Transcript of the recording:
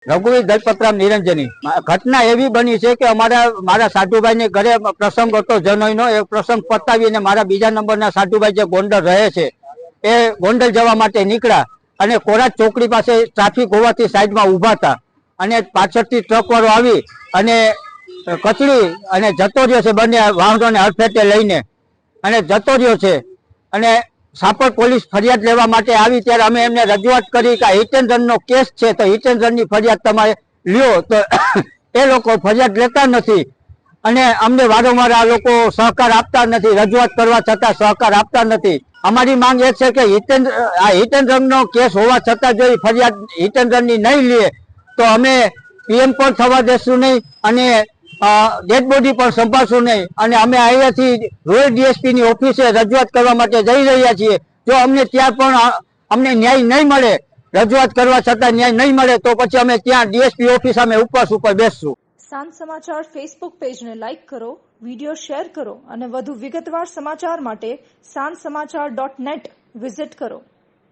રઘુવીર દલપતરામ નિરંજની। ઘટના એવી બની છે કે મારા સાધુભાઈ ને ઘરે પ્રસંગ હતો જનોઈનો। એ પ્રસંગ પતાવીને મારા બીજા નંબરના સાધુભાઈ જે ગોંડલ રહે છે એ ગોંડલ જવા માટે નીકળ્યા અને કોરાટ ચોકડી પાસે ટ્રાફિક હોવાથી સાઈડમાં ઉભા હતા અને પાછળથી ટ્રક વાળો આવી અને કચડી અને જતો રહ્યો છે। બંને વાહનોને હડફેટે લઈને અને જતો રહ્યો છે અને સાપર પોલીસ ફરિયાદ લેવા માટે આવી ત્યારે અમે એમને રજૂઆત કરી કે હિટ એન્ડ રનનો કેસ છે તો હિટ એન્ડ રનની ફરિયાદ તમારે લ્યો, તો એ લોકો ફરિયાદ લેતા નથી અને અમને વારંવાર આ લોકો સહકાર આપતા નથી। રજૂઆત કરવા છતાં સહકાર આપતા નથી। અમારી માંગ એ છે કે હિટ એન્ડ રનનો કેસ હોવા છતાં જો ફરિયાદ હિટ એન્ડ રનની નહીં લે તો અમે પીએમ પણ થવા દેશું નહીં અને ડેડ બોડી પણ સંભાળશું નહીં અને અમે અહીંયાથી રોયલ ડીએસપી ની ઓફિસે રજૂઆત કરવા માટે જઈ રહ્યા છીએ। જો અમને ત્યાં પણ અમને ન્યાય નહીં મળે, રજૂઆત કરવા છતાં ન્યાય નહીં મળે તો પછી અમે ત્યાં ડીએસપી ઓફિસ અમે ઉપવાસ ઉપર બેસશું। સાંજ સમાચાર ફેસબુક પેજને લાઇક કરો, વિડીયો શેર કરો અને વધુ વિગતવાર સમાચાર માટે sanssamachar.net વિઝિટ કરો।